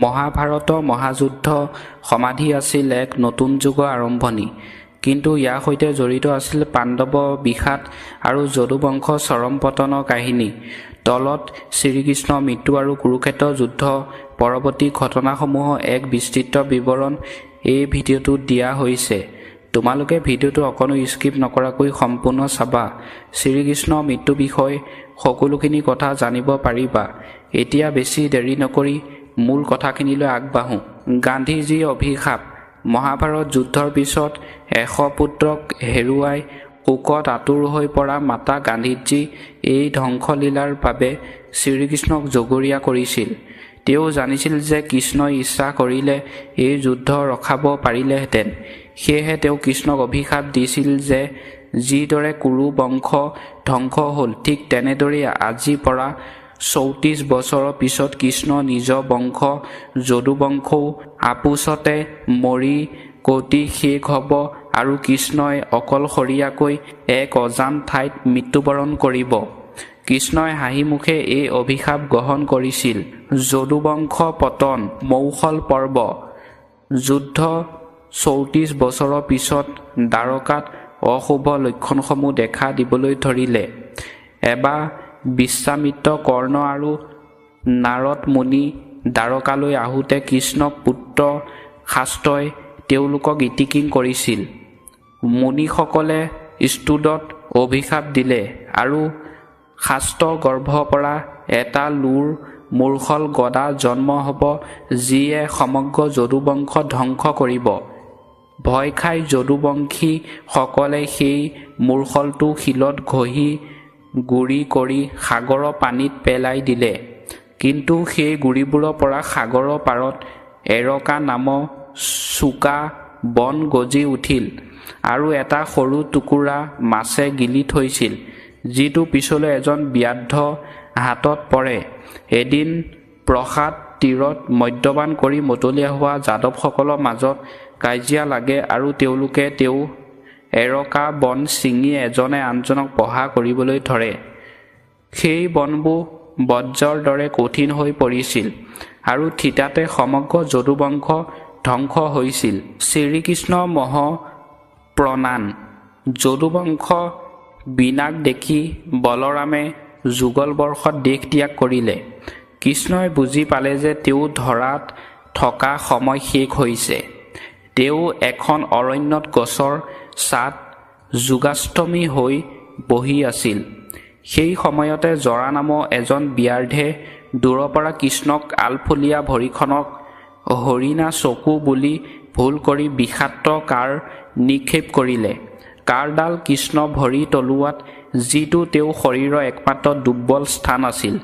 মহাভাৰত মহাযুদ্ধ সমাধি আছিল এক নতুন যুগৰ আৰম্ভণি, কিন্তু ইয়াৰ সৈতে জড়িত আছিল পাণ্ডৱ বিষাদ আৰু যদুবংশ চৰম পতনৰ কাহিনী। তলত শ্ৰীকৃষ্ণৰ মৃত্যু আৰু কুৰুক্ষেত্ৰ যুদ্ধ পৰৱৰ্তী ঘটনাসমূহৰ এক বিস্তৃত বিৱৰণ এই ভিডিঅ'টোত দিয়া হৈছে। তোমালোকে ভিডিঅ'টো অকণো স্কিপ নকৰাকৈ সম্পূৰ্ণ চাবা। শ্ৰীকৃষ্ণৰ মৃত্যু বিষয়ে সকলোখিনি কথা জানিব পাৰিবা। এতিয়া বেছি দেৰি নকৰি মূল কথাখিনিলৈ আগবাঢ়ো। গান্ধীজীৰ অভিশাপ। মহাভাৰত যুদ্ধৰ পিছত 100 পুত্ৰক হেৰুৱাই শোকত আতুৰ হৈ পৰা মাতা গান্ধীজী এই ধ্বংসলীলাৰ বাবে শ্ৰীকৃষ্ণক জগৰীয়া কৰিছিল। তেওঁ জানিছিল যে কৃষ্ণই ইচ্ছা কৰিলে এই যুদ্ধ ৰখাব পাৰিলেহেঁতেন। সেয়েহে তেওঁ কৃষ্ণক অভিশাপ দিছিল যে যিদৰে কুৰু বংশ ধ্বংস হ'ল, ঠিক তেনেদৰেই আজিৰ পৰা 34 বছৰৰ পিছত কৃষ্ণ নিজৰ বংশ যদুবংশও আপোচতে মৰি গতি শেষ হ'ব আৰু কৃষ্ণই অকলশৰীয়াকৈ এক অজান ঠাইত মৃত্যুবৰণ কৰিব। কৃষ্ণই হাঁহিমুখে এই অভিশাপ গ্ৰহণ কৰিছিল। যদুবংশ পতন। মৌসল পৰ্ব। যুদ্ধ 34 বছৰৰ পিছত দ্বাৰকাত অশুভ লক্ষণসমূহ দেখা দিবলৈ ধৰিলে। এবাৰ বিশ্বামিত্ৰ, কৰ্ণ আৰু নাৰদ মুনি দ্বাৰকালৈ আহোঁতে কৃষ্ণক পুত্ৰ শাস্তই তেওঁলোকক ইতিকিং কৰিছিল। মুনিসকলে স্তুদত অভিশাপ দিলে আৰু শাস্ত গৰ্ভৰ পৰা এটা লুৰ মূৰ্খল গদা জন্ম হ'ব, যিয়ে সমগ্ৰ যদুবংশ ধ্বংস কৰিব। ভয় খাই যদুবংশীসকলে সেই মূৰ্খলটো শিলত ঘঁহি গুৰি কৰি সাগৰৰ পানীত পেলাই দিলে। কিন্তু সেই গুৰিবোৰৰ পৰা সাগৰৰ পাৰত এৰকা নামৰ চোকা বন গজি উঠিল আৰু এটা সৰু টুকুৰা মাছে গিলি থৈছিল, যিটো পিছলৈ এজন ব্যাধ হাতত পৰে। এদিন প্ৰসাদ তীৰত মদ্যপান কৰি মতলীয়া হোৱা যাদৱসকলৰ মাজত কাজিয়া লাগে আৰু তেওঁলোকে এৰকা বন ছিঙি এজনে আনজনক প্ৰহাৰ কৰিবলৈ ধৰে। সেই বনবোৰ বজ্ৰৰ দৰে কঠিন হৈ পৰিছিল আৰু থিতাতে সমগ্ৰ যদুবংশ ধ্বংস হৈছিল। শ্ৰীকৃষ্ণৰ মহ প্ৰণান। যদুবংশ বিনাশ দেখি বলৰামে যুগল বৰ্ষত দেশ ত্যাগ কৰিলে। কৃষ্ণই বুজি পালে যে তেওঁ ধৰাত থকা সময় শেষ হৈছে। তেওঁ এখন অৰণ্যত গছৰ ছাঁত যোগাষ্টমী হৈ বহি আছিল। সেই সময়তে জৰা নামৰ এজন ব্যাধে দূৰৰ পৰা কৃষ্ণক আলফুলীয়া ভৰিখনক হৰিণা চকু বুলি ভুল কৰি বিষাক্ত কাঁড় নিক্ষেপ কৰিলে। কাঁড়ডাল কৃষ্ণ ভৰি তলুৱাত, যিটো তেওঁৰ শৰীৰৰ একমাত্ৰ দুৰ্বল স্থান আছিল,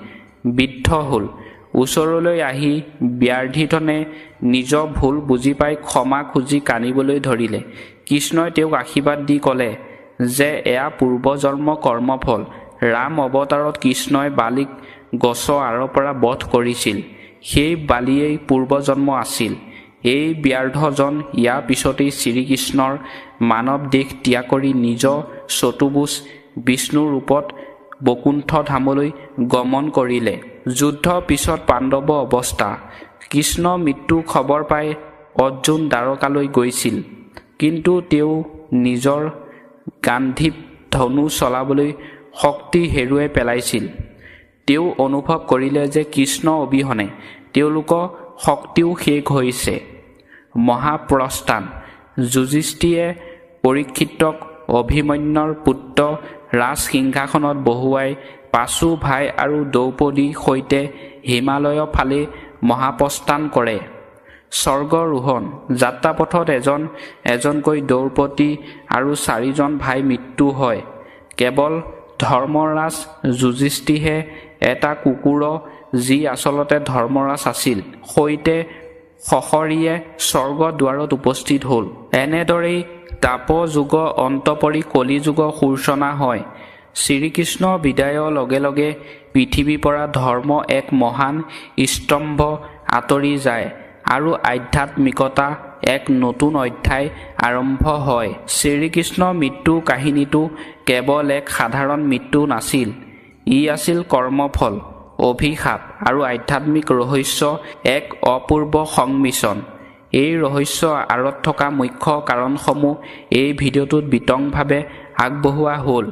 বিদ্ধ হ'ল। ওচৰলৈ আহি ব্যাধিজনে নিজৰ ভুল বুজি পাই ক্ষমা খুজি কান্দিবলৈ ধৰিলে। কৃষ্ণই তেওঁক আশীৰ্বাদ দি ক'লে যে এয়া পূৰ্বজন্মৰ কৰ্মফল। ৰাম অৱতাৰত কৃষ্ণই বালিক গছৰ আঁৰৰ পৰা বধ কৰিছিল। সেই বালিয়েই পূৰ্বজন্ম আছিল। এই ব্যাধজন ইয়াৰ পিছতেই শ্ৰীকৃষ্ণৰ মানৱ দেশ ত্যাগ কৰি নিজৰ চতুৰ্ভুজ বিষ্ণুৰ ৰূপত বৈকুণ্ঠ ধামলৈ গমন কৰিলে। যুদ্ধৰ পিছত পাণ্ডৱৰ অৱস্থা। কৃষ্ণৰ মৃত্যুৰ খবৰ পাই অৰ্জুন দ্বাৰকালৈ গৈছিল, কিন্তু তেওঁ নিজৰ গান্ধীৱ ধনু চলাবলৈ শক্তি হেৰুৱাই পেলাইছিল। তেওঁ অনুভৱ কৰিলে যে কৃষ্ণ অবিহনে তেওঁলোকৰ শক্তিও শেষ হৈছে। মহাপ্ৰস্থান। যুধিষ্ঠিৰে পৰীক্ষিতক অভিমন্যুৰ পুত্ৰ ৰাজসিংহাসনত বহুৱাই পাঁচো ভাই আৰু দ্ৰৌপদীৰ সৈতে হিমালয়ৰ ফালে মহাপ্ৰস্থান কৰে। স্বৰ্গৰোহণ। যাত্ৰাপথত এজনকৈ দ্ৰৌপদী আৰু 4জন ভাই মৃত্যু হয়। কেৱল ধৰ্মৰাজ যুধিষ্ঠিৰে এটা কুকুৰ, যি আচলতে ধৰ্মৰাজ আছিল, সৈতে সশৰীৰে স্বৰ্গদ্বাৰত উপস্থিত হ'ল। এনেদৰেই দ্বাপৰ যুগৰ অন্ত পৰি কলি যুগৰ সূচনা হয়। শ্ৰীকৃষ্ণৰ বিদায়ৰ লগে লগে পৃথিৱীৰ পৰা ধৰ্ম এক মহান স্তম্ভ আঁতৰি যায় আৰু আধ্যাত্মিকতা এক নতুন অধ্যায় আৰম্ভ হয়। শ্ৰীকৃষ্ণৰ মৃত্যু কাহিনীটো কেৱল এক সাধাৰণ মৃত্যু নাছিল, ই আছিল কৰ্মফল। অভিশাপ আৰু আধ্যাত্মিক ৰহস্য এক অপূৰ্ব সংমিশ্ৰণ। এই ৰহস্য আঁৰত থকা মুখ্য কাৰণসমূহ এই ভিডিঅ'টোত বিতংভাৱে আগবঢ়োৱা হ'ল।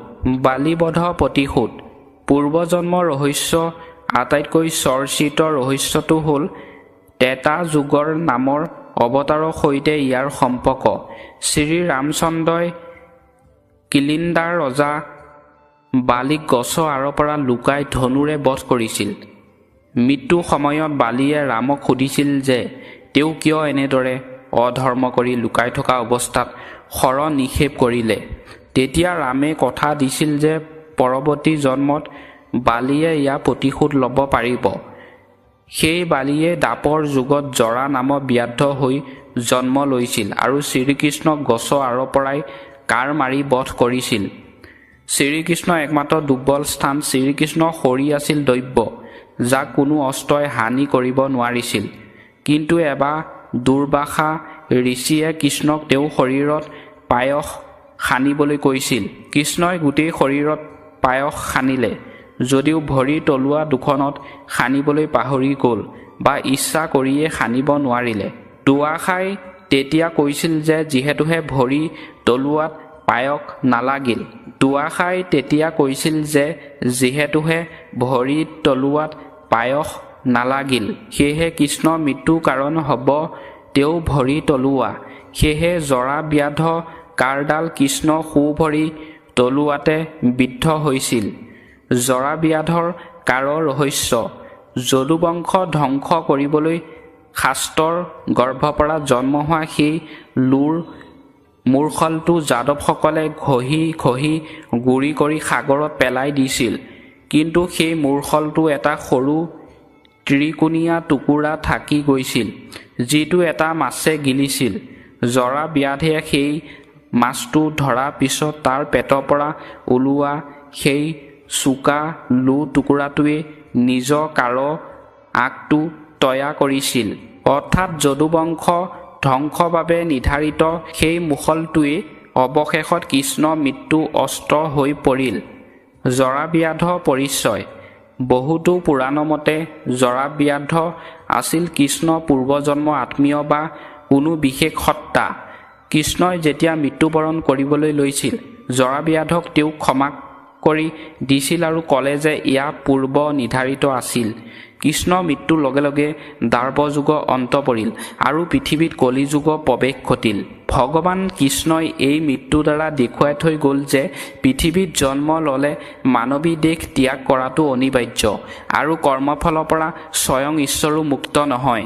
বালিবধ প্ৰতিশোধ। পূৰ্বজন্মৰ ৰহস্য আটাইতকৈ চৰ্চিত ৰহস্যটো হ'ল ত্ৰেতা যুগৰ নামৰ অৱতাৰৰ সৈতে ইয়াৰ সম্পৰ্ক। শ্ৰী ৰামচন্দ্ৰই কিলিন্দাৰ ৰজা বালিক গছৰ আঁৰৰ পৰা লুকাই ধনুৰে বধ কৰিছিল। মৃত্যু সময়ত বালিয়ে ৰামক সুধিছিল যে তেওঁ কিয় এনেদৰে অধৰ্ম কৰি লুকাই থকা অৱস্থাত শৰণ নিক্ষেপ কৰিলে। তেতিয়া ৰামে কথা দিছিল যে পৰৱৰ্তী জন্মত বালিয়ে ইয়াৰ প্ৰতিশোধ ল'ব পাৰিব। সেই বালিয়ে দ্বাপৰ যুগত জৰা নামৰ ব্যাধ হৈ জন্ম লৈছিল আৰু শ্ৰীকৃষ্ণক গছৰ আঁৰৰ পৰাই কাঁড় মাৰি বধ কৰিছিল। শ্ৰীকৃষ্ণৰ একমাত্ৰ দুৰ্বল স্থান শ্ৰীকৃষ্ণৰ শৰীৰ আছিল দৈব্য, যাক কোনো অস্ত্ৰই হানি কৰিব নোৱাৰিছিল। কিন্তু এবাৰ দুৰ্বাসা ঋষিয়ে কৃষ্ণক তেওঁৰ শৰীৰত পায়স সানিবলৈ কৈছিল। কৃষ্ণই গোটেই শৰীৰত পায়স সানিলে, যদিও ভৰিৰ তলুৱা দুখনত সানিবলৈ পাহৰি গ'ল বা ইচ্ছা কৰিয়ে সানিব নোৱাৰিলে। দুৰ্বাসাই তেতিয়া কৈছিল যে যিহেতুহে ভৰি তলুৱাত পায়স নালাগিল দুৰ্বাসাই তেতিয়া কৈছিল যে যিহেতুহে ভৰিৰ তলুৱাত পায়স নালাগিল সেয়েহে কৃষ্ণৰ মৃত্যুৰ কাৰণ হ'ব তেওঁ ভৰি তলুৱা। সেয়েহে জৰা ব্যাধ কাঁড়ডাল কৃষ্ণৰ সোঁ ভৰি তলুৱাতে বিদ্ধ হৈছিল। জৰা ব্যাধৰ কাঁড়ৰ ৰহস্য। যদুবংশ ধ্বংস কৰিবলৈ শাস্ত্ৰৰ গৰ্ভৰ পৰা জন্ম হোৱা সেই লুৰ মূৰ্খলটো যাদৱসকলে ঘঁহি ঘঁহি গুৰি কৰি সাগৰত পেলাই দিছিল। কিন্তু সেই মূৰ্খলটো এটা সৰু ত্ৰিকোণীয়া টুকুৰা থাকি গৈছিল, যিটো এটা মাছে গিলিছিল। জৰা ব্যাধে সেই মাছটো ধৰাৰ পিছত তাৰ পেটৰ পৰা ওলোৱা সেই চোকা লো টুকুৰাটোৱে নিজৰ কাঁড়ৰ আগটো তৈয়াৰ কৰিছিল। অৰ্থাৎ যদুবংশ ধ্বংসৰ বাবে নিৰ্ধাৰিত সেই মুখলটোৱে অৱশেষত কৃষ্ণৰ মৃত্যু অস্ত্ৰ হৈ পৰিল। জৰাব্যাধৰ পৰিচয়। বহুতো পুৰাণৰ মতে জৰাব্যাধ আছিল কৃষ্ণৰ পূৰ্বজন্মৰ আত্মীয় বা কোনো বিশেষ সত্তা। কৃষ্ণই যেতিয়া মৃত্যুবৰণ কৰিবলৈ লৈছিল, জৰাব্যাধক তেওঁক ক্ষমা কৰি দিছিল আৰু ক'লে যে এয়া পূৰ্ব নিৰ্ধাৰিত আছিল। কৃষ্ণৰ মৃত্যুৰ লগে লগে দ্বাপৰ যুগৰ অন্ত পৰিল আৰু পৃথিৱীত কলি যুগৰ প্ৰৱেশ ঘটিল। ভগৱান কৃষ্ণই এই মৃত্যুৰ দ্বাৰা দেখুৱাই থৈ গ'ল যে পৃথিৱীত জন্ম ল'লে মানৱী দেহ ত্যাগ কৰাটো অনিবাৰ্য আৰু কৰ্মফলৰ পৰা স্বয়ং ঈশ্বৰো মুক্ত নহয়।